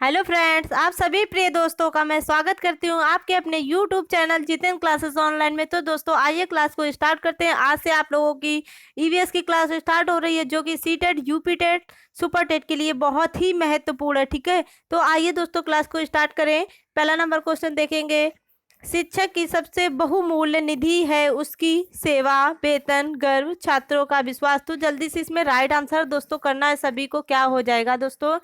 Hello friends, आप सभी प्रिय दोस्तों का मैं स्वागत करती हूं आपके अपने YouTube channel Jitendra classes online में। तो दोस्तों आइए क्लास को स्टार्ट करते हैं। आज से आप लोगों की ईवीएस की क्लास स्टार्ट हो रही है, जो कि C TET, UP TET, super TET के लिए बहुत ही महत्वपूर्ण है। ठीक है, तो आइए दोस्तों क्लास को स्टार्ट करें। पहला नंबर क्वेश्चन देखेंगे। शिक्षक की सबसे बहुमूल्य निधि है उसकी सेवा, वेतन, गर्व, छात्रों का विश्वास। तो जल्दी से इसमें राइट आंसर दोस्तों करना है सभी को। क्या हो जाएगा दोस्तों?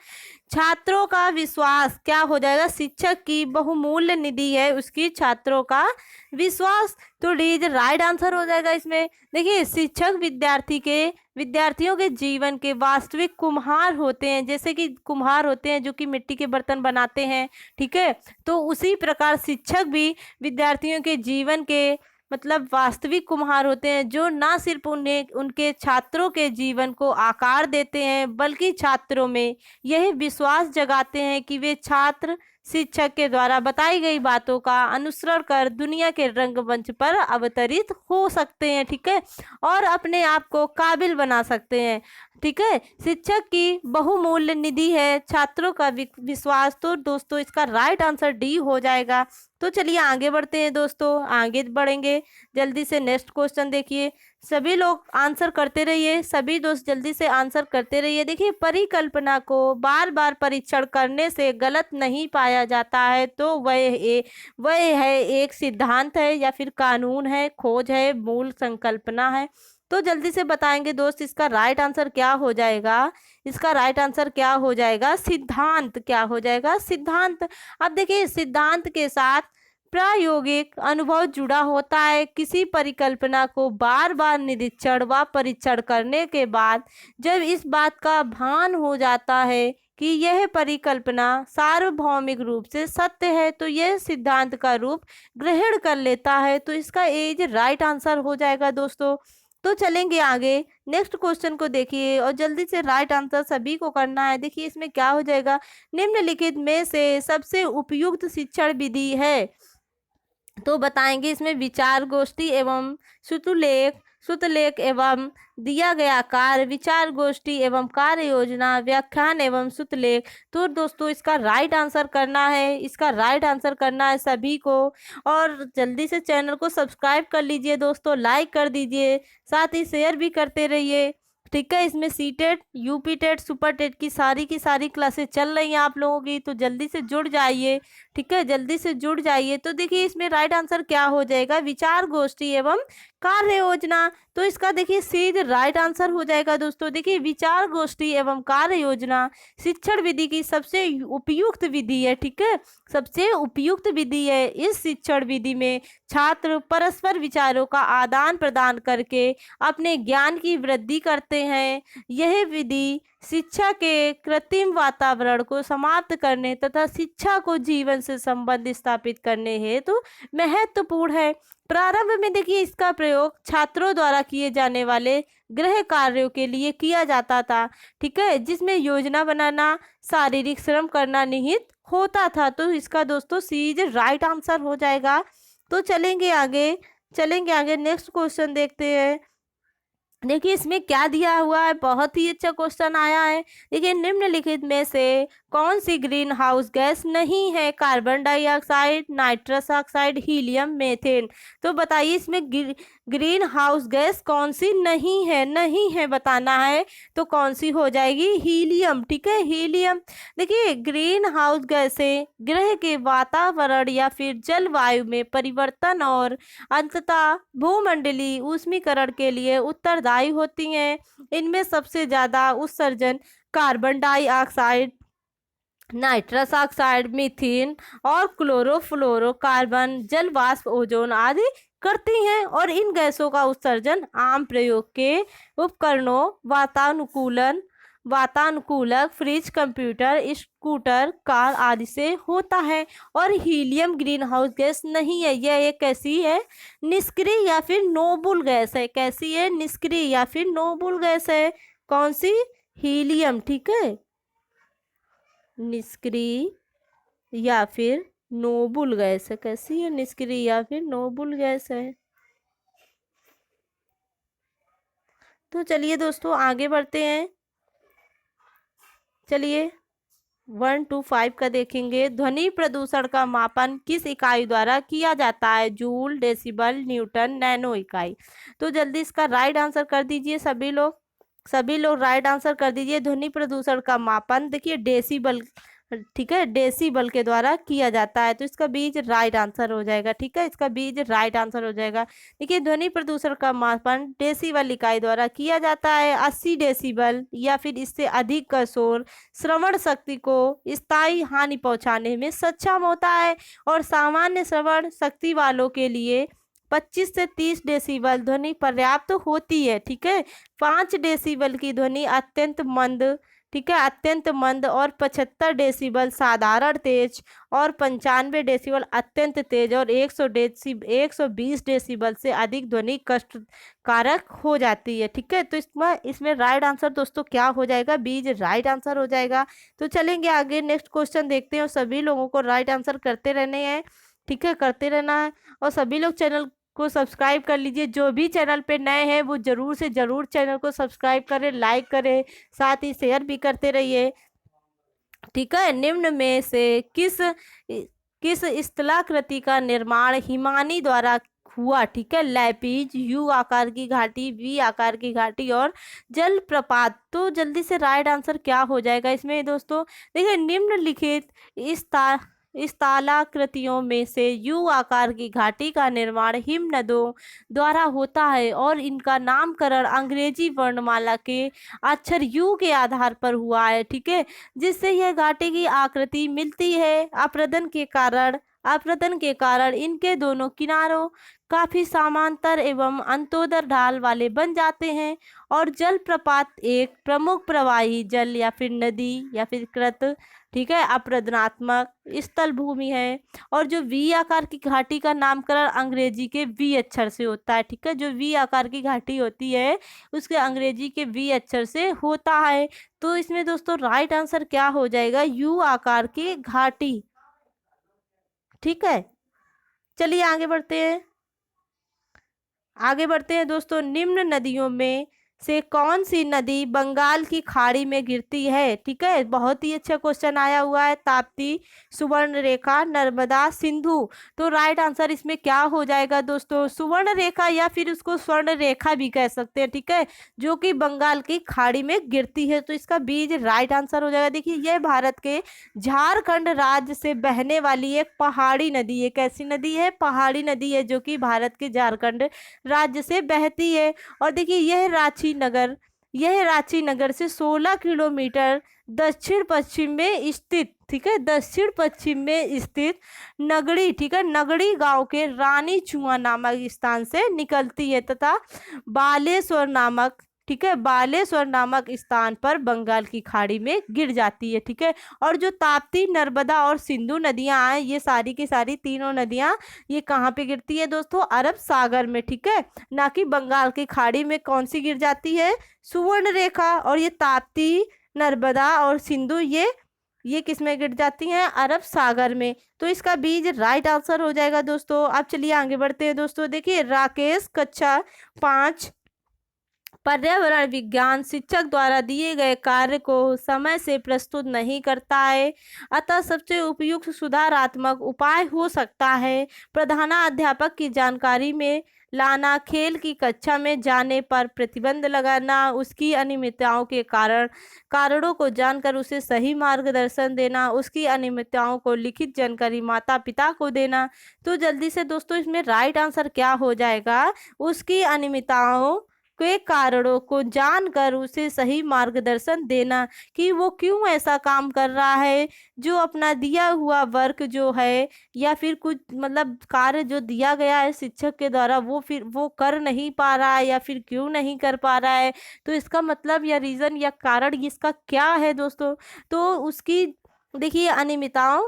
छात्रों का विश्वास। क्या हो जाएगा? शिक्षक की बहुमूल्य निधि है उसकी छात्रों का विश्वास। तो डी इज राइट आंसर हो जाएगा इसमें। देखिए, शिक्षक विद्यार्थियों के जीवन के वास्तविक कुम्हार होते हैं। जैसे कि कुम्हार होते हैं जो कि मिट्टी के बर्तन बनाते हैं, ठीक है, तो उसी प्रकार शिक्षक भी विद्यार्थियों के जीवन के मतलब वास्तविक कुम्हार होते हैं, जो ना सिर्फ उन्हें उनके छात्रों के जीवन को आकार देते हैं, बल्कि छात्रों में यह विश्वास जगाते हैं कि वे छात्र शिक्षक के द्वारा बताई गई बातों का अनुसरण कर दुनिया के रंगमंच पर अवतरित हो सकते हैं, ठीक है, और अपने आप को काबिल बना सकते हैं। ठीक है, शिक्षक की बहुमूल्य निधि है छात्रों का विश्वास। तो दोस्तों इसका राइट आंसर डी हो जाएगा। तो चलिए आगे बढ़ते हैं दोस्तों, आगे बढ़ेंगे। जल्दी से नेक्स्ट क्वेश्चन देखिए। सभी लोग आंसर करते रहिए, सभी दोस्त जल्दी से आंसर करते रहिए। देखिए, परिकल्पना को बार बार परीक्षण करने से गलत नहीं पाया जाता है, तो वह है एक सिद्धांत है या फिर कानून है, खोज है, मूल संकल्पना है। तो जल्दी से बताएंगे दोस्त, इसका राइट आंसर क्या हो जाएगा? इसका राइट आंसर क्या हो जाएगा? सिद्धांत। क्या हो जाएगा? सिद्धांत। अब देखिए, सिद्धांत के साथ प्रायोगिक अनुभव जुड़ा होता है। किसी परिकल्पना को बार बार निरीक्षण व परीक्षण करने के बाद जब इस बात का भान हो जाता है कि यह परिकल्पना सार्वभौमिक रूप से सत्य है, तो यह सिद्धांत का रूप ग्रहण कर लेता है। तो इसका एज राइट आंसर हो जाएगा दोस्तों। तो चलेंगे आगे, नेक्स्ट क्वेश्चन को देखिए और जल्दी से राइट आंसर सभी को करना है। देखिए इसमें क्या हो जाएगा। निम्नलिखित में से सबसे उपयुक्त शिक्षण विधि है। तो बताएंगे इसमें विचार गोष्ठी एवं सुतलेख एवं दिया गया कार्य, विचार गोष्ठी एवं कार्य योजना, व्याख्यान एवं सुतलेख। तो दोस्तों इसका राइट आंसर करना है, इसका राइट आंसर करना है सभी को। और जल्दी से चैनल को सब्सक्राइब कर लीजिए दोस्तों, लाइक कर दीजिए, साथ ही शेयर भी करते रहिए। ठीक है, इसमें C TET, UP TET, super TET की सारी क्लासेस चल रही हैं आप लोगों की, तो जल्दी से जुड़ जाइए। ठीक है, जल्दी से जुड़ जाइए। तो देखिए इसमें राइट आंसर क्या हो जाएगा? विचार गोष्ठी एवं कार्य योजना। तो इसका देखिए सीधे राइट आंसर हो जाएगा दोस्तों। देखिए, विचार गोष्ठी एवं कार्य योजना शिक्षण विधि की सबसे उपयुक्त विधि है। ठीक है, सबसे उपयुक्त विधि है। इस शिक्षण विधि में छात्र परस्पर विचारों का आदान प्रदान करके अपने ज्ञान की वृद्धि करते हैं। यह विधि शिक्षा के कृत्रिम वातावरण को समाप्त करने तथा शिक्षा को जीवन से संबंध स्थापित करने हेतु महत्वपूर्ण है। प्रारंभ में देखिए इसका प्रयोग छात्रों द्वारा किए जाने वाले गृह कार्यों के लिए किया जाता था, ठीक है, जिसमें योजना बनाना, शारीरिक श्रम करना निहित होता था। तो इसका दोस्तों सी इज राइट आंसर हो जाएगा। तो चलेंगे आगे नेक्स्ट क्वेश्चन देखते हैं। देखिए इसमें क्या दिया हुआ है, बहुत ही अच्छा क्वेश्चन आया है। देखिए, निम्नलिखित में से कौन सी ग्रीन हाउस गैस नहीं है? Carbon dioxide, nitrous oxide, helium, methane. तो बताइए इसमें ग्रीन हाउस गैस कौन सी नहीं है बताना है। तो कौन सी हो जाएगी? हीलियम। ठीक है, हीलियम। देखिए, ग्रीन हाउस गैसें ग्रह के वातावरण या फिर जलवायु में परिवर्तन और अंततः भूमंडलीय ऊष्मीकरण के लिए उत्तरदायी होती हैं। इनमें सबसे ज्यादा उत्सर्जन carbon dioxide, nitrous oxide, methane और क्लोरोफ्लोरोकार्बन, जल वाष्प, ओजोन आदि करती हैं। और इन गैसों का उत्सर्जन आम प्रयोग के उपकरणों, वातानुकूलक, फ्रिज, कंप्यूटर, स्कूटर, कार आदि से होता है। और हीलियम ग्रीन हाउस गैस नहीं है। यह एक कैसी है? निष्क्रिय या फिर नोबुल गैस है। कैसी है? निष्क्रिय या फिर नोबुल गैस है। कौन सी? हीलियम। ठीक है, निष्क्रिय या फिर नोबुल गैस है। कैसी है? निष्क्रिय या फिर नोबुल गैस है। तो चलिए दोस्तों आगे बढ़ते हैं। चलिए 1 to 5 का देखेंगे। ध्वनि प्रदूषण का मापन किस इकाई द्वारा किया जाता है? जूल, डेसिबल, न्यूटन, नैनो इकाई। तो जल्दी इसका राइट आंसर कर दीजिए सभी लोग राइट आंसर कर दीजिए। ध्वनि प्रदूषण का मापन देखिए डेसिबल, ठीक है, डेसिबल के द्वारा किया जाता है, तो इसका बीज राइट आंसर हो जाएगा। ठीक है, इसका बीज राइट आंसर हो जाएगा। देखिए ध्वनि प्रदूषण का मापन डेसिबल इकाई द्वारा किया जाता है। 80 डेसिबल या फिर इससे अधिक का शोर श्रवण शक्ति को स्थायी हानि पहुंचाने में सक्षम होता है, और सामान्य श्रवण शक्ति वालों के लिए 25 से 30 डेसिबल ध्वनि पर्याप्त होती है। ठीक है, 5 डेसिबल की ध्वनि अत्यंत मंद, ठीक है, अत्यंत मंद, और 75 डेसिबल साधारण तेज, और 95 डेसिबल अत्यंत तेज, और 120 डेसिबल से अधिक ध्वनि कष्टकारक हो जाती है। ठीक है, तो इसमें राइट आंसर दोस्तों क्या हो जाएगा? बीज राइट आंसर हो जाएगा। तो चलेंगे आगे, नेक्स्ट क्वेश्चन देखते हैं, और सभी लोगों को राइट आंसर करते रहने हैं। ठीक है, करते रहना है, और सभी लोग चैनल को सब्सक्राइब कर लीजिए। जो भी चैनल पे नए हैं वो जरूर से जरूर चैनल को सब्सक्राइब करें, लाइक करें, साथ ही शेयर भी करते रहिए। ठीक है, निम्न में से किस स्थलाकृति का निर्माण हिमानी द्वारा हुआ? ठीक है, लैपीज, यू आकार की घाटी, वी आकार की घाटी, और जलप्रपात। तो जल्दी से राइट आंसर क्या हो जाएगा इसमें दोस्तों? देखिए निम्नलिखित इस तालाकृतियों में से यू आकार की घाटी का निर्माण हिम नदों द्वारा होता है, और इनका नामकरण अंग्रेजी वर्णमाला के अक्षर यू के आधार पर हुआ है। ठीक है, जिससे यह घाटी की आकृति मिलती है। अपरदन के कारण इनके दोनों किनारों काफी समांतर एवं अंतोदर ढाल वाले बन जाते हैं, और जलप्रपात एक प्रमुख प्रवाही जल या फिर नदी या फिर कृत, ठीक है, अपरदनात्मक स्थल भूमि है। और जो वी आकार की घाटी का नामकरण अंग्रेजी के वी अक्षर से होता है। ठीक है, जो वी आकार की घाटी होती है उसके अंग्रेजी के वी अक्षर से होता है। तो इसमें दोस्तों राइट आंसर क्या हो जाएगा? यू आकार की घाटी। ठीक है, चलिए आगे बढ़ते हैं दोस्तों। निम्न नदियों में से कौन सी नदी बंगाल की खाड़ी में गिरती है? ठीक है, बहुत ही अच्छा क्वेश्चन आया हुआ है। ताप्ती, सुवर्णरेखा, नर्मदा, सिंधु। तो राइट आंसर इसमें क्या हो जाएगा दोस्तों? सुवर्ण रेखा, या फिर उसको स्वर्ण रेखा भी कह सकते हैं। ठीक है, जो कि बंगाल की खाड़ी में गिरती है, तो इसका बीज राइट आंसर हो जाएगा। देखिए यह भारत के झारखंड राज्य से बहने वाली एक पहाड़ी नदी है। कैसी नदी है? पहाड़ी नदी है, जो कि भारत के झारखंड राज्य से बहती है। और देखिए यह रांची नगर से 16 किलोमीटर दक्षिण पश्चिम में स्थित, ठीक है, दक्षिण पश्चिम में स्थित नगड़ी, ठीक है, नगड़ी गांव के रानी चुआ नामक स्थान से निकलती है, तथा बालेश्वर नामक, ठीक है, बालेश्वर नामक स्थान पर बंगाल की खाड़ी में गिर जाती है। ठीक है, और जो ताप्ती, नर्मदा और सिंधु नदियां हैं, ये सारी की सारी तीनों नदियां ये कहाँ पे गिरती है दोस्तों? अरब सागर में। ठीक है, ना कि बंगाल की खाड़ी में। कौन सी गिर जाती है? सुवर्ण रेखा। और ये ताप्ती, नर्मदा और सिंधु ये किस में गिर जाती हैं? अरब सागर में। तो इसका बीज राइट आंसर हो जाएगा दोस्तों। अब चलिए आगे बढ़ते हैं दोस्तों। देखिए राकेश कक्षा 5 पर्यावरण विज्ञान शिक्षक द्वारा दिए गए कार्य को समय से प्रस्तुत नहीं करता है, अतः सबसे उपयुक्त सुधारात्मक उपाय हो सकता है प्रधानाध्यापक की जानकारी में लाना, खेल की कक्षा में जाने पर प्रतिबंध लगाना, उसकी अनियमितताओं के कारणों को जानकर उसे सही मार्गदर्शन देना, उसकी अनियमितताओं को लिखित जानकारी माता पिता को देना। तो जल्दी से दोस्तों इसमें राइट आंसर क्या हो जाएगा? उसकी अनियमितताओं के कारणों को जानकर उसे सही मार्गदर्शन देना, कि वो क्यों ऐसा काम कर रहा है, जो अपना दिया हुआ वर्क जो है या फिर कुछ मतलब कार्य जो दिया गया है शिक्षक के द्वारा वो कर नहीं पा रहा है, या फिर क्यों नहीं कर पा रहा है। तो इसका मतलब या रीजन या कारण इसका क्या है दोस्तों? तो उसकी देखिए अनियमितताओं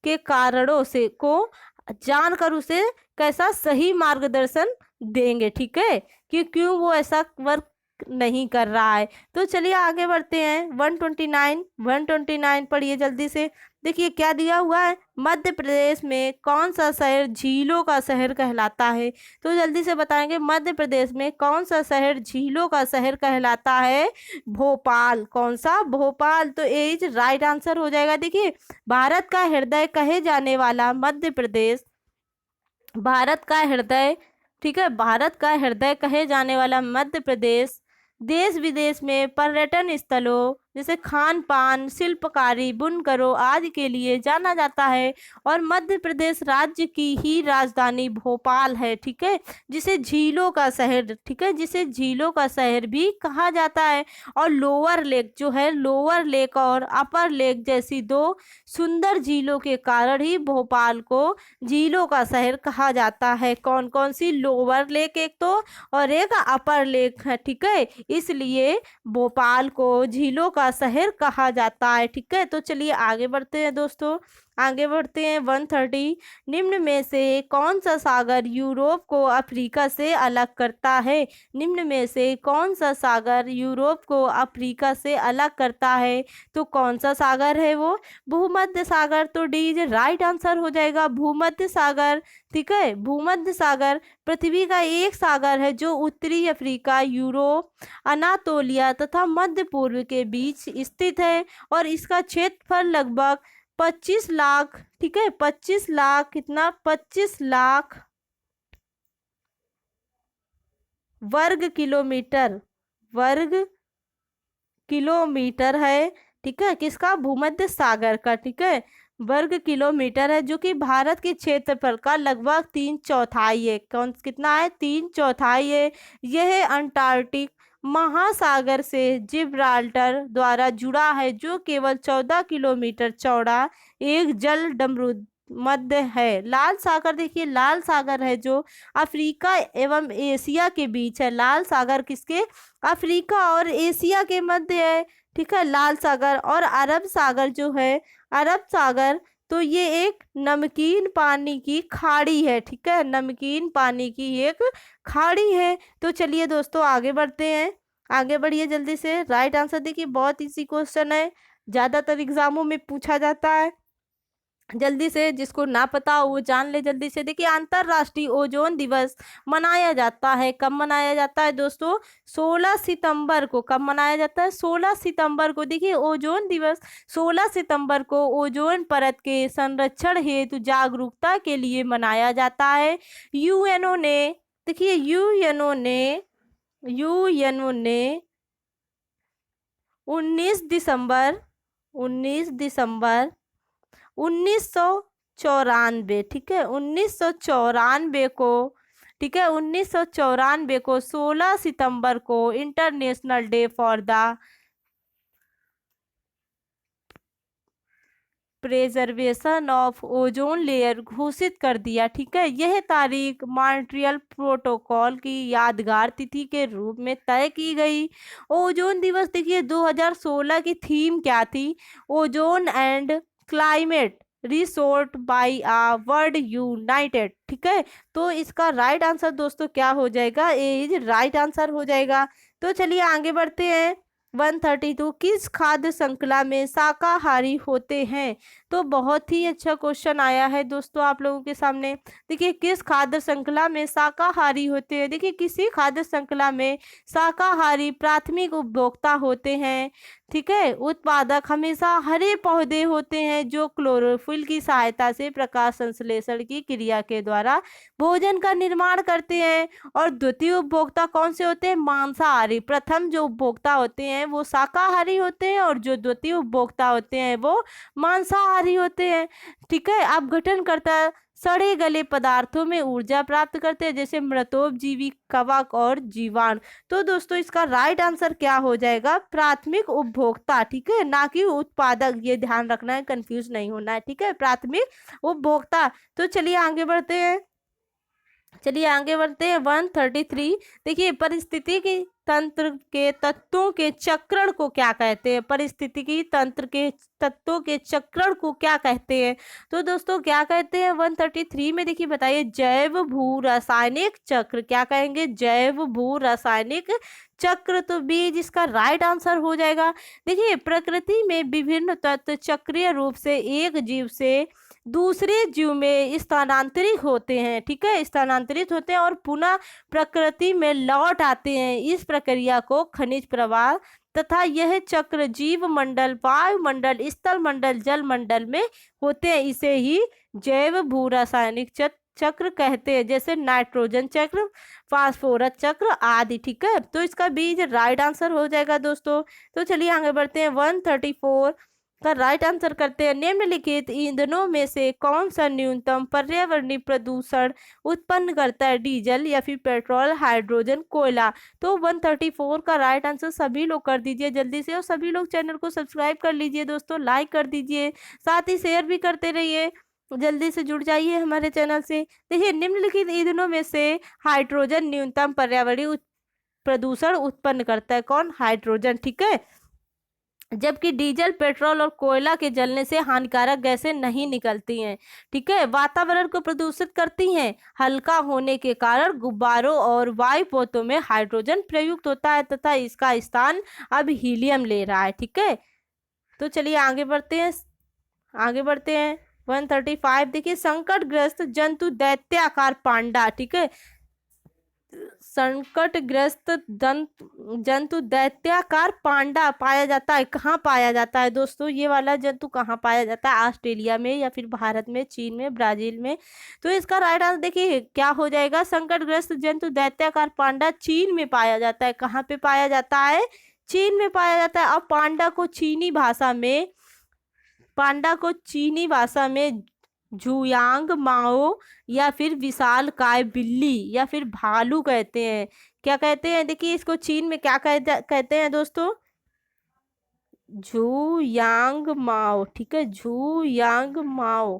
के कारणों से को जानकर उसे कैसा सही मार्गदर्शन देंगे। ठीक है, कि क्यों वो ऐसा वर्क नहीं कर रहा है। तो चलिए आगे बढ़ते हैं। 129 पढ़िए जल्दी से। देखिए क्या दिया हुआ है, मध्य प्रदेश में कौन सा शहर झीलों का शहर कहलाता है। तो जल्दी से बताएंगे, मध्य प्रदेश में कौन सा शहर झीलों का शहर कहलाता है। भोपाल। कौन सा, भोपाल। तो ये इज राइट आंसर हो जाएगा। देखिए भारत का हृदय कहे जाने वाला मध्य प्रदेश, भारत का हृदय, ठीक है, भारत का हृदय कहे जाने वाला मध्य प्रदेश देश विदेश में पर्यटन स्थलों जैसे खान पान, शिल्पकारी, बुनकरों आदि के लिए जाना जाता है। और मध्य प्रदेश राज्य की ही राजधानी भोपाल है, ठीक है, जिसे झीलों का शहर, ठीक है, जिसे झीलों का शहर भी कहा जाता है। और लोअर लेक जो है, लोअर लेक और अपर लेक जैसी दो सुंदर झीलों के कारण ही भोपाल को झीलों का शहर कहा जाता है। कौन कौन सी, लोअर लेक एक तो, और एक अपर लेक है, ठीक है, इसलिए भोपाल को झीलों का शहर कहा जाता है, ठीक है। तो चलिए आगे बढ़ते हैं दोस्तों, आगे बढ़ते हैं। 130, निम्न में से कौन सा सागर यूरोप को अफ्रीका से अलग करता है। निम्न में से कौन सा सागर यूरोप को अफ्रीका से अलग करता है। तो कौन सा सागर है वो, भूमध्य सागर। तो डी इज राइट आंसर हो जाएगा, भूमध्य सागर, ठीक है। भूमध्य सागर पृथ्वी का एक सागर है जो उत्तरी अफ्रीका, यूरोप, अनातोलिया तथा मध्य पूर्व के बीच स्थित है। और इसका क्षेत्रफल लगभग 25 लाख, ठीक है, 25 लाख, कितना, 25 लाख वर्ग किलोमीटर, वर्ग किलोमीटर है, ठीक है, किसका, भूमध्य सागर का, ठीक है, वर्ग किलोमीटर है, जो कि भारत के क्षेत्रफल का लगभग 3/4 है। कौन, कितना है, 3/4 है। यह अंटार्कटिक महासागर से जिब्राल्टर द्वारा जुड़ा है, जो केवल 14 किलोमीटर चौड़ा एक जल डमरूद मध्य है। लाल सागर, देखिए लाल सागर है जो अफ्रीका एवं एशिया के बीच है। लाल सागर किसके, अफ्रीका और एशिया के मध्य है, ठीक है, लाल सागर। और अरब सागर जो है, अरब सागर, तो ये एक नमकीन पानी की खाड़ी है, ठीक है, नमकीन पानी की एक खाड़ी है। तो चलिए दोस्तों आगे बढ़ते हैं, आगे बढ़िए जल्दी से। राइट आंसर देखिए बहुत इजी क्वेश्चन है, ज्यादातर एग्जामों में पूछा जाता है। जल्दी से, जिसको ना पता हो वो जान ले जल्दी से। देखिए अंतरराष्ट्रीय ओजोन दिवस मनाया जाता है, कब मनाया जाता है दोस्तों, 16 सितंबर को। कब मनाया जाता है, 16 सितंबर को। देखिए ओजोन दिवस 16 सितंबर को ओजोन परत के संरक्षण हेतु जागरूकता के लिए मनाया जाता है। यूएनओ ने, देखिए यूएनओ ने 19 दिसंबर 1994, ठीक है, 1994 को, ठीक है, 1994 को 16 सितंबर को international day for the preservation of ozone layer घोषित कर दिया, ठीक है। यह तारीख मॉन्ट्रियल प्रोटोकॉल की यादगार तिथि के रूप में तय की गई। ओजोन दिवस, देखिए 2016 की थीम क्या थी, ozone and climate restored by a world united, ठीक है। तो इसका राइट आंसर दोस्तों क्या हो जाएगा, ए इज राइट आंसर हो जाएगा। तो चलिए आगे बढ़ते हैं। 132, किस खाद्य श्रृंखला में शाकाहारी होते हैं। तो बहुत ही अच्छा क्वेश्चन आया है दोस्तों आप लोगों के सामने। देखिए किस खाद्य श्रृंखला में शाकाहारी होते हैं। देखिए किसी खाद्य श्रृंखला में शाकाहारी प्राथमिक उपभोक्ता होते हैं, ठीक है। उत्पादक हमेशा हरे पौधे होते हैं जो क्लोरोफिल की सहायता से प्रकाश संश्लेषण की क्रिया के द्वारा भोजन का निर्माण करते हैं। और द्वितीय उपभोक्ता कौन से होते हैं, मांसाहारी। प्रथम जो उपभोक्ता होते हैं वो शाकाहारी होते हैं और जो द्वितीय उपभोक्ता होते हैं वो मांसाहारी होते हैं, ठीक है। अपघटन करता सड़े गले पदार्थों में ऊर्जा प्राप्त करते हैं, जैसे मृतोपजीवी, कवक और जीवाणु। तो दोस्तों इसका राइट आंसर क्या हो जाएगा, प्राथमिक उपभोक्ता, ठीक है, ना कि उत्पादक। ये ध्यान रखना है, कंफ्यूज नहीं होना है, ठीक है, प्राथमिक उपभोक्ता। तो चलिए आगे बढ़ते हैं, चलिए आगे बढ़ते हैं 133। देखिए परिस्थितिकी तंत्र के तत्वों के चक्रण को क्या कहते हैं, परिस्थितिकी तंत्र के तत्वों के चक्रण को क्या कहते हैं। तो दोस्तों क्या कहते हैं 133 में, देखिए बताइए, जैव भू रासायनिक चक्र। क्या कहेंगे, जैव भू रासायनिक चक्र। तो बी जिसका राइट आंसर हो जाएगा। देखिए प्रकृति में विभिन्न तत्व चक्रीय रूप से एक जीव से दूसरे जीव में स्थानांतरित होते हैं, ठीक है, स्थानांतरित होते हैं और पुनः प्रकृति में लौट आते हैं। इस प्रक्रिया को खनिज प्रवाह तथा यह चक्र जीव मंडल, वायुमंडल, स्थल मंडल, जल मंडल में होते हैं। इसे ही जैव भू रासायनिक चक्र कहते हैं, जैसे नाइट्रोजन चक्र, फास्फोरस चक्र आदि, ठीक है। तो इसका बीज राइट आंसर हो जाएगा दोस्तों। तो चलिए आगे बढ़ते हैं 134 का राइट आंसर करते हैं। निम्नलिखित ईंधनों में से कौन सा न्यूनतम पर्यावरणीय प्रदूषण उत्पन्न करता है, डीजल या फिर पेट्रोल, हाइड्रोजन, कोयला। तो 134 का राइट आंसर सभी लोग कर दीजिए जल्दी से, और सभी लोग चैनल को सब्सक्राइब कर लीजिए दोस्तों, लाइक कर दीजिए, साथ ही शेयर भी करते रहिए, जल्दी से जुड़ जाइए हमारे चैनल से। देखिए निम्नलिखित ईंधनों में से हाइड्रोजन न्यूनतम पर्यावरणीय प्रदूषण उत्पन्न करता है, कौन, हाइड्रोजन, ठीक है। जबकि डीजल, पेट्रोल और कोयला के जलने से हानिकारक गैसें नहीं निकलती हैं, ठीक है। वातावरण को प्रदूषित करती हैं। हल्का होने के कारण गुब्बारों और वायु पोतों में हाइड्रोजन प्रयुक्त होता है तथा इसका स्थान अब हीलियम ले रहा है, ठीक है। तो चलिए आगे बढ़ते हैं, आगे बढ़ते हैं 135। देखिए संकटग्रस्त जंतु दैत्याकार पांडा, ठीक है, संकटग्रस्त जंतु दैत्याकार पांडा पाया जाता है, कहाँ पाया जाता है दोस्तों, ये वाला जंतु कहाँ पाया जाता है, ऑस्ट्रेलिया में या फिर भारत में, चीन में, ब्राजील में। तो इसका राइट आंसर देखिए क्या हो जाएगा, संकटग्रस्त जंतु दैत्याकार पांडा चीन में पाया जाता है। कहाँ पे पाया जाता है, चीन में पाया जाता है। अब पांडा को चीनी भाषा में झुयांग माओ या फिर विशालकाय बिल्ली या फिर भालू कहते हैं। क्या कहते हैं, देखिए इसको चीन में क्या कहते हैं दोस्तों, झुयांग माओ, ठीक है, झुयांग माओ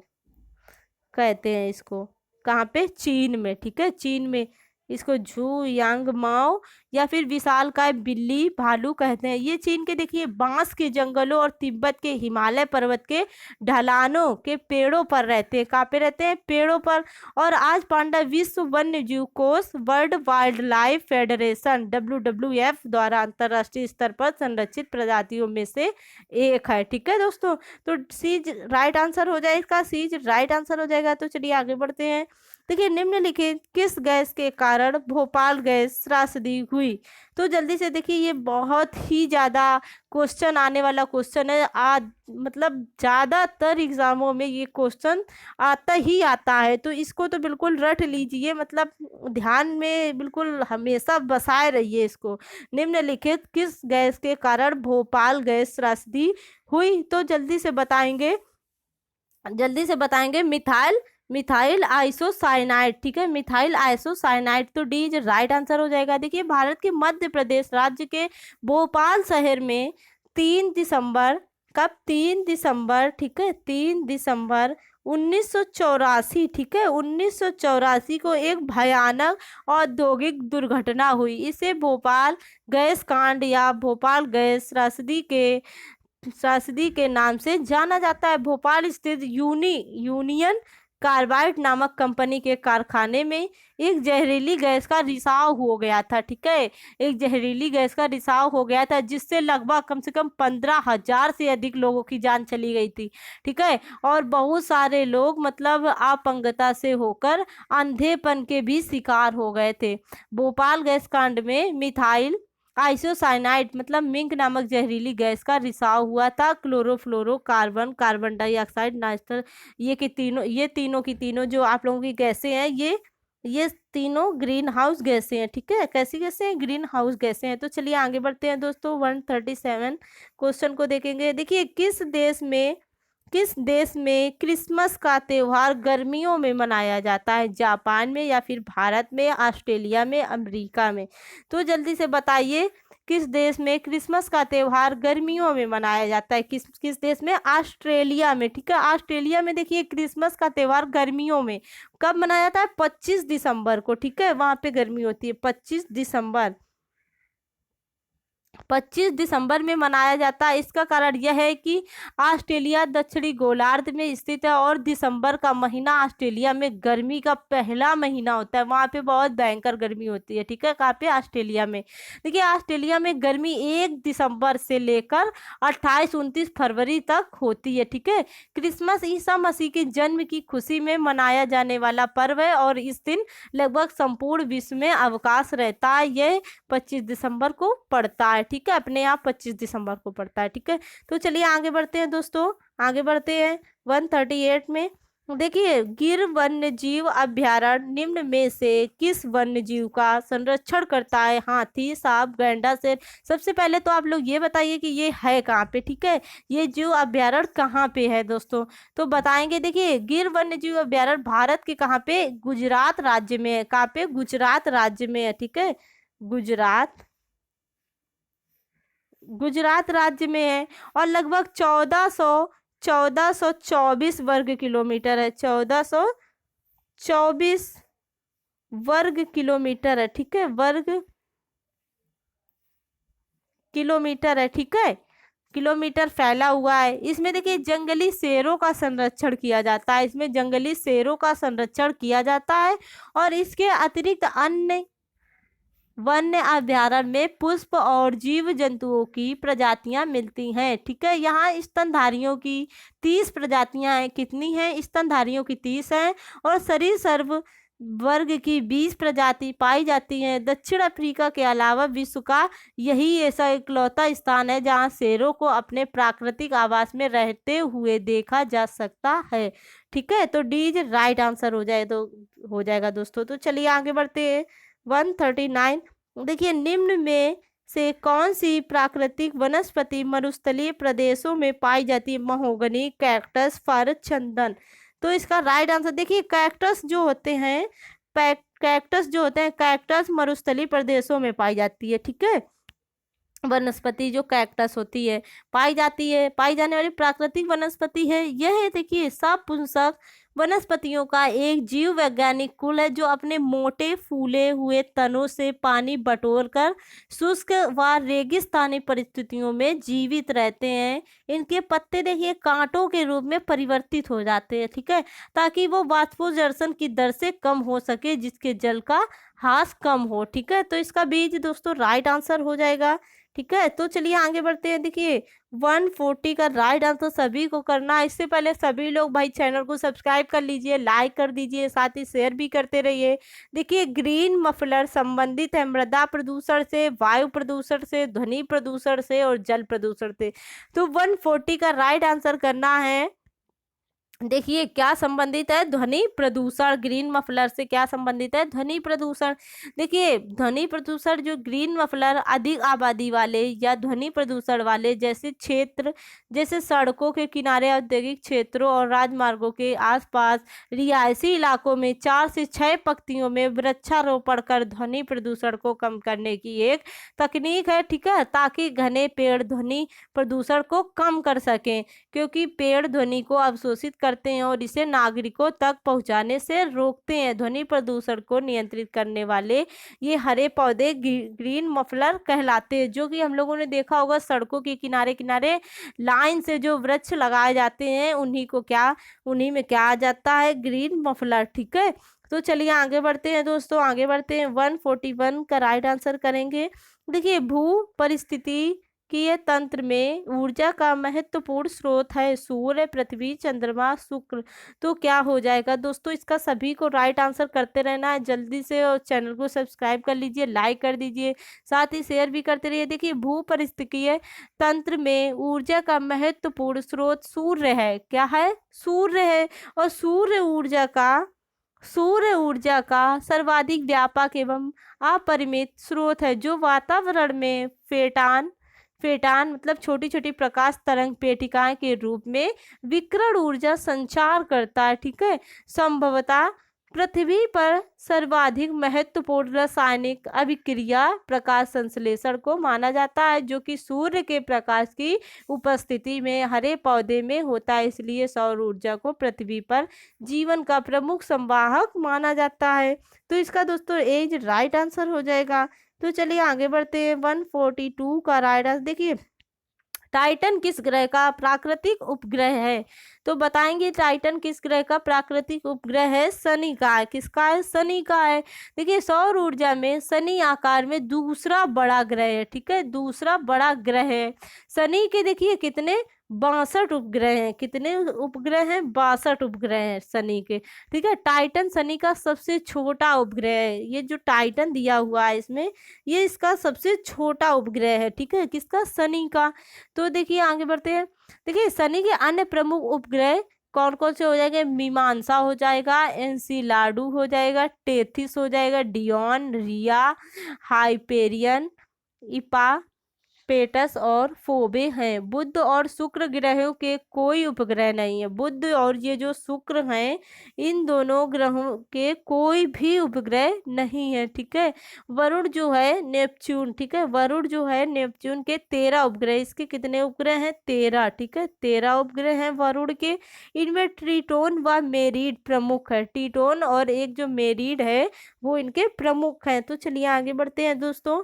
कहते हैं इसको। कहाँ पे, चीन में, ठीक है, चीन में इसको झुयांग माओ या फिर विशालकाय बिल्ली, भालू कहते हैं। ये चीन के देखिए बांस के जंगलों और तिब्बत के हिमालय पर्वत के ढलानों के पेड़ों पर रहते हैं। कहाँ पे रहते हैं, पेड़ों पर। और आज पांडा विश्व वन्य जीव कोष, world wild life federation WWF द्वारा अंतरराष्ट्रीय स्तर पर संरक्षित प्रजातियों में से एक है, ठीक है दोस्तों। तो सी राइट आंसर हो जाएगा, इसका सी राइट आंसर हो जाएगा। तो चलिए आगे बढ़ते हैं। देखिए निम्नलिखित किस गैस के कारण भोपाल गैस त्रासदी हुई। तो जल्दी से देखिए, ये बहुत ही ज़्यादा क्वेश्चन आने वाला क्वेश्चन है। आज मतलब ज़्यादातर एग्जामों में ये क्वेश्चन आता ही आता है, तो इसको तो बिल्कुल रट लीजिए, मतलब ध्यान में बिल्कुल हमेशा बसाए रहिए इसको। निम्नलिखित किस गैस के कारण भोपाल गैस त्रासदी हुई। तो जल्दी से बताएंगे मिथाइल आइसोसाइनाइड, ठीक है, मिथाइल आइसोसाइनाइड। तो डी जो राइट आंसर हो जाएगा। देखिए भारत के मध्य प्रदेश राज्य के भोपाल शहर में 3 दिसंबर, कब, 3 दिसंबर, ठीक है, 3 दिसंबर 1984, ठीक है, 1984 को एक भयानक औद्योगिक दुर्घटना हुई। इसे भोपाल गैस कांड या भोपाल गैस त्रासदी के नाम से जाना जाता है। भोपाल स्थित यूनियन कार्बाइड नामक कंपनी के कारखाने में एक जहरीली गैस का रिसाव हो गया था, ठीक है, एक जहरीली गैस का रिसाव हो गया था, जिससे लगभग कम से कम 15,000 से अधिक लोगों की जान चली गई थी, ठीक है। और बहुत सारे लोग मतलब अपंगता से होकर अंधेपन के भी शिकार हो गए थे। भोपाल गैस कांड में मिथाइल आइसोसाइनाइड मतलब मिंक नामक जहरीली गैस का रिसाव हुआ था। क्लोरोफ्लोरोकार्बन, कार्बन डाइऑक्साइड, नाइट्रोजन, ये तीनों की तीनों जो आप लोगों की गैसें हैं, ये तीनों ग्रीन हाउस गैसें हैं, ठीक है। कैसी गैसें हैं, ग्रीन हाउस गैसें हैं। तो चलिए आगे बढ़ते हैं दोस्तों, 137 क्वेश्चन को देखेंगे। देखिए किस देश में किस देश में क्रिसमस का त्योहार गर्मियों में मनाया जाता है? जापान में, या फिर भारत में, ऑस्ट्रेलिया में, अमेरिका में? तो जल्दी से बताइए, किस देश में क्रिसमस का त्योहार गर्मियों में मनाया जाता है? किस किस देश में? ऑस्ट्रेलिया में। ठीक है, ऑस्ट्रेलिया में देखिए क्रिसमस का त्योहार गर्मियों में कब मनाया जाता है? 25 दिसंबर को। ठीक है, वहां पे गर्मी होती है। 25 दिसंबर, 25 दिसंबर में मनाया जाता है। इसका कारण यह है कि ऑस्ट्रेलिया दक्षिणी गोलार्ध में स्थित है और दिसंबर का महीना ऑस्ट्रेलिया में गर्मी का पहला महीना होता है। वहां पे बहुत भयंकर गर्मी होती है। ठीक है, कहाँ पे? ऑस्ट्रेलिया में। देखिए ऑस्ट्रेलिया में गर्मी 1 दिसंबर से लेकर 28-29 फरवरी तक होती है। ठीक है, क्रिसमस ईसा मसीह के जन्म की खुशी में मनाया जाने वाला पर्व है और इस दिन लगभग संपूर्ण विश्व में अवकाश रहता है। यह 25 दिसंबर को पड़ता है। ठीक है, अपने आप 25 दिसंबर को पड़ता है। ठीक है, तो चलिए आगे बढ़ते हैं दोस्तों, आगे बढ़ते हैं 138 में। देखिए, गिर वन्य जीव अभ्यारण्य निम्न में से किस वन्य जीव का संरक्षण करता है? हाथी, सांप, गैंडा, शेर? सबसे पहले तो आप लोग ये बताइए कि ये है कहाँ पे? ठीक है, ये जीव अभ्यारण्य कहाँ पे है दोस्तों? तो बताएंगे। देखिए, गिर वन्य जीव अभ्यारण्य भारत के कहाँ पे? गुजरात राज्य में है। कहाँ पे? गुजरात राज्य में है। ठीक है, गुजरात, गुजरात राज्य में है और लगभग 1424 वर्ग किलोमीटर है। 1424 वर्ग किलोमीटर है। ठीक है, वर्ग किलोमीटर है। ठीक है, किलोमीटर फैला हुआ है। इसमें देखिए जंगली शेरों का संरक्षण किया जाता है। इसमें जंगली शेरों का संरक्षण किया जाता है और इसके अतिरिक्त अन्य वन्य अभ्यारण्य में पुष्प और जीव जंतुओं की प्रजातियां मिलती हैं। ठीक है, यहाँ स्तनधारियों की 30 प्रजातियां हैं। कितनी हैं? स्तनधारियों की 30 हैं और सरीसृप वर्ग की 20 प्रजाति पाई जाती हैं। दक्षिण अफ्रीका के अलावा विश्व का यही ऐसा इकलौता स्थान है जहाँ शेरों को अपने प्राकृतिक आवास में रहते हुए देखा जा सकता है। ठीक है, तो डी इज राइट आंसर हो जाएगा दोस्तों। तो चलिए आगे बढ़ते हैं 139। देखिए, निम्न में से कौन सी प्राकृतिक वनस्पति मरुस्थलीय प्रदेशों में पाई जाती है? महोगनी, कैक्टस, फर, चंदन? तो इसका राइट आंसर देखिए, कैक्टस जो होते हैं, कैक्टस जो होते हैं, कैक्टस मरुस्थलीय प्रदेशों में पाई जाती है। ठीक है, वनस्पति जो कैक्टस होती है पाई जाने वाली प्राकृतिक वनस्पति है यह है। देखिए, सपुंसक वनस्पतियों का एक जीव वैज्ञानिक कुल है जो अपने मोटे फूले हुए तनों से पानी बटोरकर शुष्क व रेगिस्तानी परिस्थितियों में जीवित रहते हैं। इनके पत्ते देखिए कांटों के रूप में परिवर्तित हो जाते हैं। ठीक है, ताकि वो वाष्पोत्सर्जन की दर से कम हो सके, जिसके जल का ह्रास कम हो। ठीक है, तो इसका बीज दोस्तों राइट आंसर हो जाएगा। ठीक है, तो चलिए आगे बढ़ते हैं। देखिए 140 का राइट आंसर सभी को करना है। इससे पहले सभी लोग भाई चैनल को सब्सक्राइब कर लीजिए, लाइक कर दीजिए, साथ ही शेयर भी करते रहिए। देखिए, ग्रीन मफलर संबंधित है मृदा प्रदूषण से, वायु प्रदूषण से, ध्वनि प्रदूषण से और जल प्रदूषण से। तो 140 का राइट आंसर करना है। देखिए क्या संबंधित है? ध्वनि प्रदूषण। ग्रीन मफलर से क्या संबंधित है? ध्वनि प्रदूषण। देखिए, ध्वनि प्रदूषण जो ग्रीन मफलर अधिक आबादी वाले या ध्वनि प्रदूषण वाले जैसे क्षेत्र, जैसे सड़कों के किनारे, औद्योगिक क्षेत्रों और राजमार्गों के आसपास रिहायशी इलाकों में 4 से 6 पंक्तियों में वृक्षारोपण कर ध्वनि प्रदूषण को कम करने की एक तकनीक है। ठीक है, ताकि घने पेड़ ध्वनि प्रदूषण को कम कर सकें, क्योंकि पेड़ ध्वनि को अवशोषित करते हैं और इसे नागरिकों तक पहुंचाने से रोकते हैं। ध्वनि प्रदूषण को नियंत्रित करने वाले ये हरे पौधे ग्रीन मफलर कहलाते हैं, जो कि हम लोगों ने देखा होगा सड़कों के किनारे किनारे लाइन से जो वृक्ष लगाए जाते हैं उन्हीं में क्या आ जाता है? Green muffler. ठीक है, तो चलिए आगे बढ़ते हैं दोस्तों, आगे बढ़ते हैं 141 का राइट आंसर करेंगे। देखिए, भू परिस्थिति कि तंत्र में ऊर्जा का महत्वपूर्ण स्रोत है सूर्य, पृथ्वी, चंद्रमा, शुक्र। तो क्या हो जाएगा दोस्तों? इसका सभी को राइट आंसर करते रहना है जल्दी से, और चैनल को सब्सक्राइब कर लीजिए, लाइक कर दीजिए, साथ ही शेयर भी करते रहिए। देखिए, भू परिस्थितिकीय तंत्र में ऊर्जा का महत्वपूर्ण स्रोत सूर्य है। क्या है? सूर्य है। और सूर्य ऊर्जा का सर्वाधिक व्यापक एवं अपरिमित स्रोत है, जो वातावरण में फेटान मतलब छोटी छोटी प्रकाश तरंग पेटिकाएं के रूप में विकिरण ऊर्जा संचार करता है। ठीक है, संभवतः पृथ्वी पर सर्वाधिक महत्वपूर्ण रासायनिक अभिक्रिया प्रकाश संश्लेषण को माना जाता है, जो कि सूर्य के प्रकाश की उपस्थिति में हरे पौधे में होता है। इसलिए सौर ऊर्जा को पृथ्वी पर जीवन का प्रमुख संवाहक माना जाता है। तो इसका दोस्तों एज राइट आंसर हो जाएगा। तो चलिए आगे बढ़ते हैं। 142 का राइट आंसर देखिए, टाइटन किस ग्रह का प्राकृतिक उपग्रह है? तो बताएंगे टाइटन किस ग्रह का प्राकृतिक उपग्रह है? शनि का है। किसका है? शनि का है। देखिए सौर ऊर्जा में शनि आकार में दूसरा बड़ा ग्रह है। ठीक है, दूसरा बड़ा ग्रह है शनि के। देखिए कितने 62 उपग्रह हैं। कितने उपग्रह हैं? 62 उपग्रह हैं शनि के। ठीक है, टाइटन शनि का सबसे छोटा उपग्रह है। ये जो टाइटन दिया हुआ है इसमें, ये इसका सबसे छोटा उपग्रह है। ठीक है, किसका? शनि का। तो देखिए आगे बढ़ते हैं। देखिए शनि के अन्य प्रमुख उपग्रह कौन कौन से हो जाएंगे? मीमांसा हो जाएगा, एनसीलाडू हो जाएगा, टेथिस हो जाएगा, डियोन, रिया, हाइपेरियन, इपा, पेटस और फोबे हैं। बुध और शुक्र ग्रहों के कोई उपग्रह नहीं है। बुध और ये जो शुक्र हैं, इन दोनों ग्रहों के कोई भी उपग्रह नहीं है। ठीक है, वरुण जो है नेपच्यून, ठीक है, वरुण जो है नेपच्यून के 13 उपग्रह। इसके कितने उपग्रह हैं? 13। ठीक है, 13 उपग्रह हैं वरुण के। इनमें ट्रिटोन व मेरिड प्रमुख है। ट्रिटोन और एक जो मेरिड है वो इनके प्रमुख हैं। तो चलिए आगे बढ़ते हैं दोस्तों।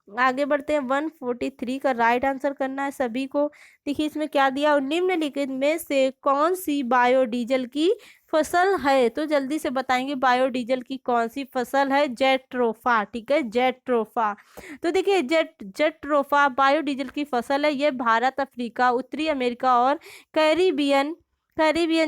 आगे बढ़ते हैं। 143 का राइट आंसर करना है सभी को। देखिए इसमें क्या दिया, निम्नलिखित में से कौन सी बायोडीजल की फसल है? तो जल्दी से बताएंगे बायोडीजल की कौन सी फसल है? जेट्रोफा। ठीक है, जेट्रोफा। तो देखिए जेट्रोफा बायोडीजल की फसल है। ये भारत, अफ्रीका, उत्तरी अमेरिका और कैरिबियन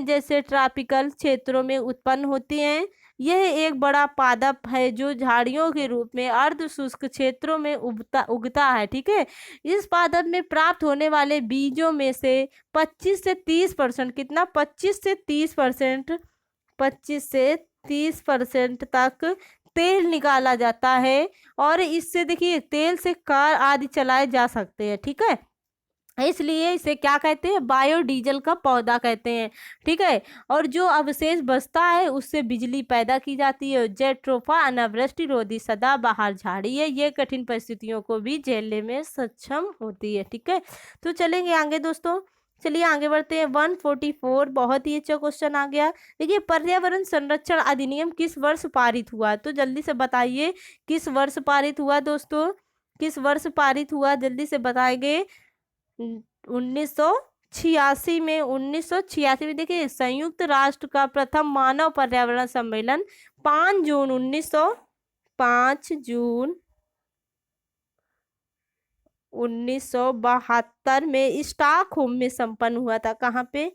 जैसे ट्रॉपिकल क्षेत्रों में उत्पन्न होती हैं। यह एक बड़ा पादप है जो झाड़ियों के रूप में अर्ध शुष्क क्षेत्रों में उगता है। ठीक है, इस पादप में प्राप्त होने वाले बीजों में से 25 से 30%, कितना? 25 से 30% तक तेल निकाला जाता है। और इससे देखिए तेल से कार आदि चलाए जा सकते हैं। ठीक है, इसलिए इसे क्या कहते हैं? बायोडीजल का पौधा कहते हैं। ठीक है, और जो अवशेष बचता है उससे बिजली पैदा की जाती है। जेट्रोफा अनावृष्टि रोधी सदाबहार झाड़ी है। ये कठिन परिस्थितियों को भी झेलने में सक्षम होती है। ठीक है, तो चलेंगे आगे दोस्तों। चलिए आगे बढ़ते हैं। 144 बहुत ही अच्छा क्वेश्चन आ गया। देखिए पर्यावरण संरक्षण अधिनियम किस वर्ष पारित हुआ? तो जल्दी से बताइए किस वर्ष पारित हुआ दोस्तों? किस वर्ष पारित हुआ? जल्दी से बताएंगे। 1986 में। 1986 में देखिए संयुक्त राष्ट्र का प्रथम मानव पर्यावरण सम्मेलन 5 जून 1972 में स्टॉकहोम में संपन्न हुआ था। कहाँ पे?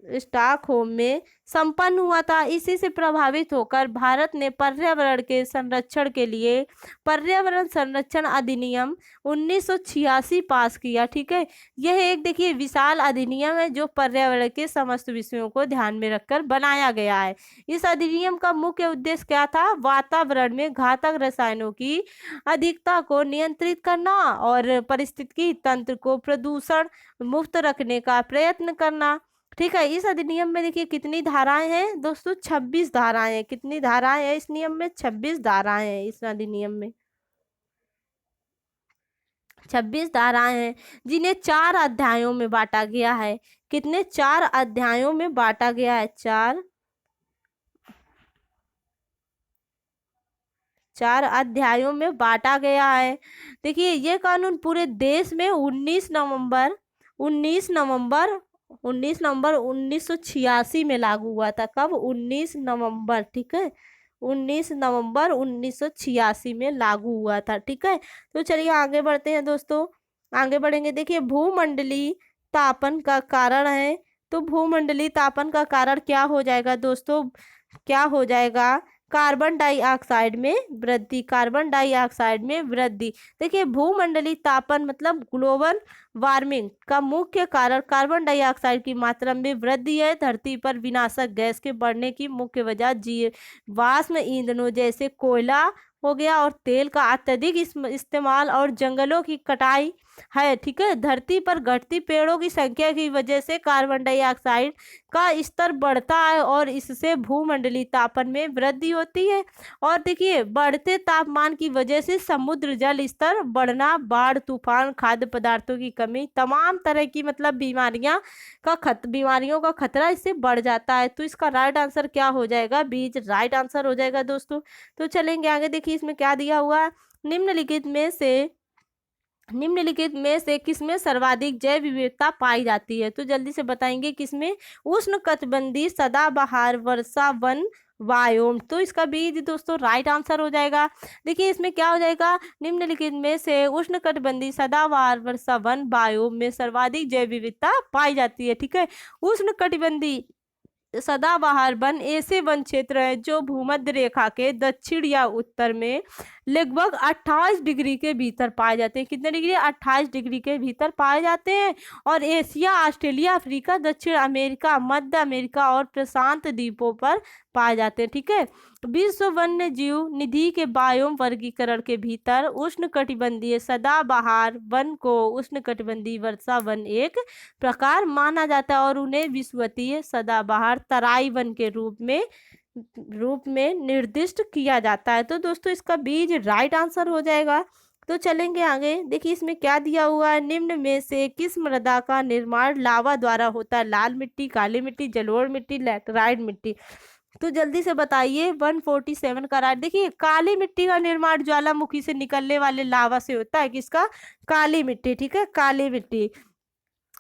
स्टॉकहोम में संपन्न हुआ था। इसी से प्रभावित होकर भारत ने पर्यावरण के संरक्षण के लिए पर्यावरण संरक्षण अधिनियम 1986 पास किया। ठीक है, यह एक देखिए विशाल अधिनियम है जो पर्यावरण के समस्त विषयों को ध्यान में रखकर बनाया गया है। इस अधिनियम का मुख्य उद्देश्य क्या था? वातावरण में घातक रसायनों की अधिकता को नियंत्रित करना और पारिस्थितिकी तंत्र को प्रदूषण मुक्त रखने का प्रयत्न करना। ठीक है, इस अधिनियम में देखिए कितनी धाराएं हैं दोस्तों? 26 धाराएं हैं। कितनी धाराएं हैं इस नियम में? 26 धाराएं हैं इस अधिनियम में। 26 धाराएं हैं जिन्हें 4 अध्यायों में बांटा गया है। कितने? 4 अध्यायों में बांटा गया है। 4 अध्यायों में बांटा गया है। देखिए ये कानून पूरे देश में 19 नवंबर 1986 में लागू हुआ था। कब? 19 नवंबर। ठीक है, 19 नवंबर 1986 में लागू हुआ था। ठीक है, तो चलिए आगे बढ़ते हैं दोस्तों। आगे बढ़ेंगे। देखिए भूमंडलीय तापन का कारण है। तो भूमंडलीय तापन का कारण क्या हो जाएगा दोस्तों? क्या हो जाएगा? कार्बन डाइऑक्साइड में वृद्धि। कार्बन डाइऑक्साइड में वृद्धि। देखिए भूमंडलीय तापन मतलब ग्लोबल वार्मिंग का मुख्य कारण कार्बन डाइऑक्साइड की मात्रा में वृद्धि है। धरती पर विनाशक गैस के बढ़ने की मुख्य वजह जीवाश्म ईंधनों जैसे कोयला हो गया, और तेल का अत्यधिक इस्तेमाल और जंगलों की कटाई है। ठीक है, धरती पर घटती पेड़ों की संख्या की वजह से कार्बन डाइऑक्साइड का स्तर बढ़ता है और इससे भूमंडलीय तापमान में वृद्धि होती है। और देखिए, बढ़ते तापमान की वजह से समुद्र जल स्तर बढ़ना, बाढ़, तूफान, खाद्य पदार्थों की कमी, तमाम तरह की मतलब बीमारियों का खतरा इससे बढ़ जाता है। तो इसका राइट आंसर क्या हो जाएगा? बीज राइट आंसर हो जाएगा दोस्तों। तो चलेंगे आगे, देखिए इसमें क्या दिया हुआ है। निम्नलिखित में से किसमें सर्वाधिक जैव विविधता पाई जाती है? तो जल्दी से बताएंगे किसमें। उष्णकटिबंधीय सदाबहार वर्षा वन वायोम। तो इसका बीज दोस्तों राइट आंसर हो जाएगा। देखिए इसमें क्या हो जाएगा, निम्नलिखित में से उष्णकटिबंधीय सदाबहार वर्षा वन वायोम में सर्वाधिक जैव विविधता पाई जाती है। ठीक है, उष्णकटिबंधीय सदाबहार वन ऐसे वन क्षेत्र हैं जो भूमध्य रेखा के दक्षिण या उत्तर में लगभग 28 डिग्री के भीतर पाए जाते हैं। कितने डिग्री? 28 डिग्री के भीतर पाए जाते हैं। और एशिया, ऑस्ट्रेलिया, अफ्रीका, दक्षिण अमेरिका, मध्य अमेरिका और प्रशांत द्वीपों पर पाए जाते हैं। ठीक है, विश्व वन्य जीव निधि के बायोम वर्गीकरण के भीतर उष्णकटिबंधीय सदाबहार वन को उष्णकटिबंधीय वर्षा वन एक प्रकार माना जाता है और उन्हें विषुवतीय सदाबहार तराई वन के रूप में निर्दिष्ट किया जाता है। तो दोस्तों इसका बीज राइट आंसर हो जाएगा। तो चलेंगे आगे, देखिए इसमें क्या दिया हुआ है। निम्न में से किस मृदा का निर्माण लावा द्वारा होता है? लाल मिट्टी, काली मिट्टी, जलोढ़ मिट्टी, लैटराइट मिट्टी। तो जल्दी से बताइए 147 का राइट। देखिए काली मिट्टी का निर्माण ज्वालामुखी से निकलने वाले लावा से होता है। किसका? काली मिट्टी। ठीक है, काली मिट्टी।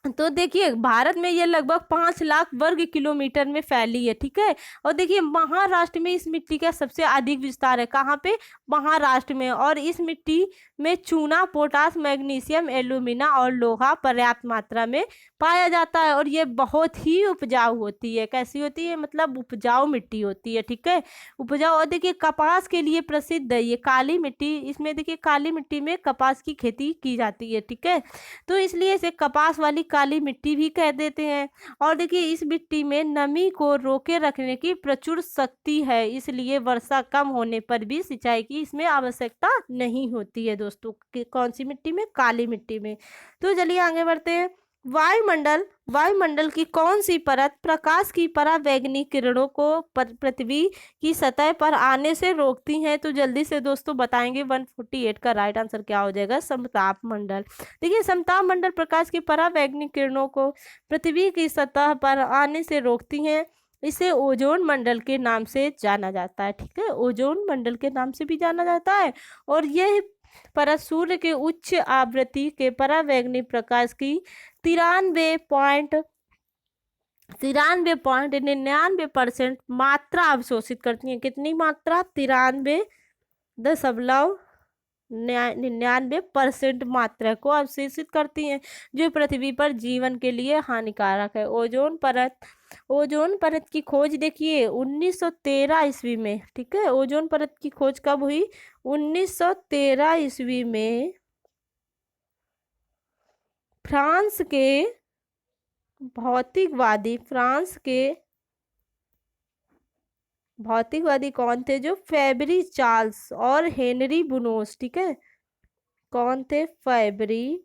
तो देखिए भारत में ये लगभग 5 लाख वर्ग किलोमीटर में फैली है। ठीक है, और देखिए महाराष्ट्र में इस मिट्टी का सबसे अधिक विस्तार है। कहाँ पे? महाराष्ट्र में। और इस मिट्टी में चूना, पोटास, मैग्नीशियम, एल्यूमिना और लोहा पर्याप्त मात्रा में पाया जाता है और ये बहुत ही उपजाऊ होती है। कैसी होती है? मतलब उपजाऊ मिट्टी होती है। ठीक है, उपजाऊ। और देखिए कपास के लिए प्रसिद्ध है ये काली मिट्टी। इसमें देखिए काली मिट्टी में कपास की खेती की जाती है। ठीक है, तो इसलिए इसे कपास वाली काली मिट्टी भी कह देते हैं। और देखिए इस मिट्टी में नमी को रोके रखने की प्रचुर शक्ति है, इसलिए वर्षा कम होने पर भी सिंचाई की इसमें आवश्यकता नहीं होती है दोस्तों। कौन सी मिट्टी में? काली मिट्टी में। तो चलिए आगे बढ़ते हैं। वायुमंडल की कौन सी परत प्रकाश की परावैंगनी किरणों को पृथ्वी की सतह पर आने से रोकती हैं? तो जल्दी से दोस्तों बताएंगे 148 का राइट आंसर क्या हो जाएगा? समताप मंडल। देखिए समताप मंडल प्रकाश की परावैंगनी किरणों को पृथ्वी की सतह पर आने से रोकती हैं। इसे ओजोन मंडल के नाम से जाना जाता है। ठीक है, ओजोन मंडल के नाम से भी जाना जाता है। और यह परत सूर्य के उच्च आवृत्ति के परावैंगनी प्रकाश की 93.99% मात्रा अवशोषित करती हैं। कितनी मात्रा? 93.99% मात्रा को अवशोषित करती हैं, जो पृथ्वी पर जीवन के लिए हानिकारक है। ओजोन परत की खोज देखिए 1913 ईस्वी में। ठीक है, ओजोन परत की खोज कब हुई? 1913 ईस्वी में फ्रांस के भौतिकवादी कौन थे? जो फेबरी चार्ल्स और हेनरी बुनोस। ठीक है, कौन थे? फेबरी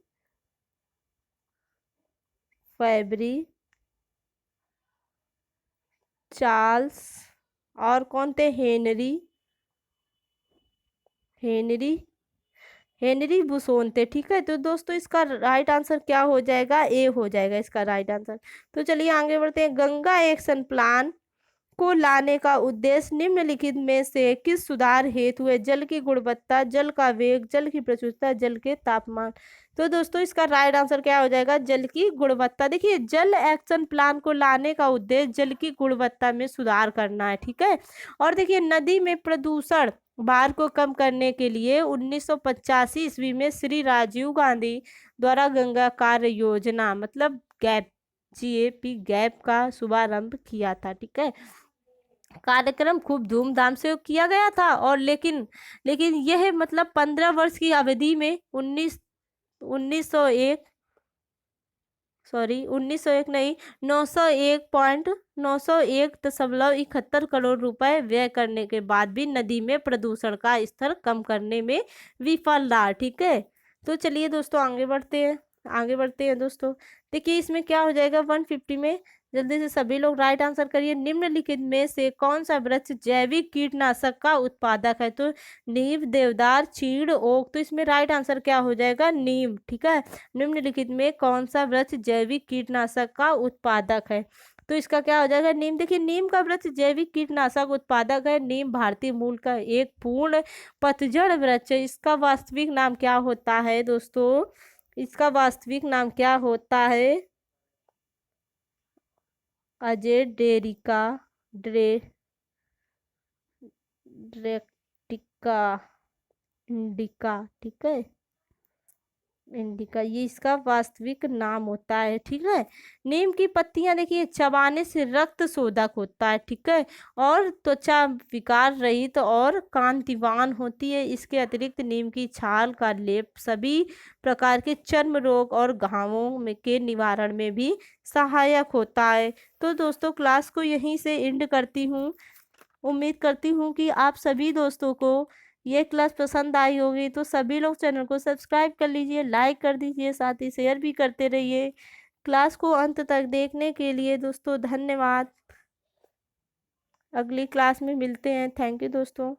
चार्ल्स और कौन थे? हेनरी बुसोन थे। ठीक है, तो दोस्तों इसका राइट आंसर क्या हो जाएगा? ए हो जाएगा इसका राइट आंसर। तो चलिए आगे बढ़ते हैं। गंगा एक्शन प्लान को लाने का उद्देश्य निम्नलिखित में से किस सुधार हेतु है? जल की गुणवत्ता, जल का वेग, जल की प्रचुरता, जल के तापमान। तो दोस्तों इसका राइट आंसर क्या हो जाएगा? जल की गुणवत्ता। देखिए जल एक्शन प्लान को लाने का उद्देश्य जल की गुणवत्ता में सुधार करना है। ठीक है, और देखिए नदी में प्रदूषण भार को कम करने के लिए 1985 ईस्वी में श्री राजीव गांधी द्वारा गंगा कार्य योजना मतलब GAP का शुभारंभ किया था। ठीक है, कार्यक्रम खूब धूमधाम से किया गया था और लेकिन यह मतलब 15 वर्ष की अवधि में 1901 सॉरी 1901 नहीं, 901.71 करोड़ रुपए व्यय करने के बाद भी नदी में प्रदूषण का स्तर कम करने में विफल रहा। ठीक है, तो चलिए दोस्तों आगे बढ़ते हैं दोस्तों। देखिए इसमें क्या हो जाएगा 150 में, जल्दी से सभी लोग राइट आंसर करिए। निम्नलिखित में से कौन सा वृक्ष जैविक कीटनाशक का उत्पादक है? तो नीम, देवदार, चीड़, ओक। तो इसमें राइट आंसर क्या हो जाएगा? नीम। ठीक है, निम्नलिखित में कौन सा वृक्ष जैविक कीटनाशक का उत्पादक है? तो इसका क्या हो जाएगा? नीम। देखिए नीम का वृक्ष जैविक कीटनाशक उत्पादक है। नीम भारतीय मूल का एक पूर्ण पतझड़ वृक्ष है। इसका वास्तविक नाम क्या होता है दोस्तों? इसका वास्तविक नाम क्या होता है? अजय डेरिका ड्रे ड्रेक्टिका इंडिका। ठीक है, इंडिका ये इसका वास्तविक नाम होता है। ठीक है, नीम की पत्तियां देखिए चबाने से रक्त शोधक होता है। ठीक है, और त्वचा विकार रहित और कांतिवान होती है। इसके अतिरिक्त नीम की छाल का लेप सभी प्रकार के चर्म रोग और घावों में के निवारण में भी सहायक होता है। तो दोस्तों क्लास को यहीं से एंड करती हूँ। उम्मीद करती हूँ कि आप सभी दोस्तों को ये क्लास पसंद आई होगी। तो सभी लोग चैनल को सब्सक्राइब कर लीजिए, लाइक कर दीजिए, साथ ही शेयर भी करते रहिए। क्लास को अंत तक देखने के लिए दोस्तों धन्यवाद। अगली क्लास में मिलते हैं। थैंक यू दोस्तों।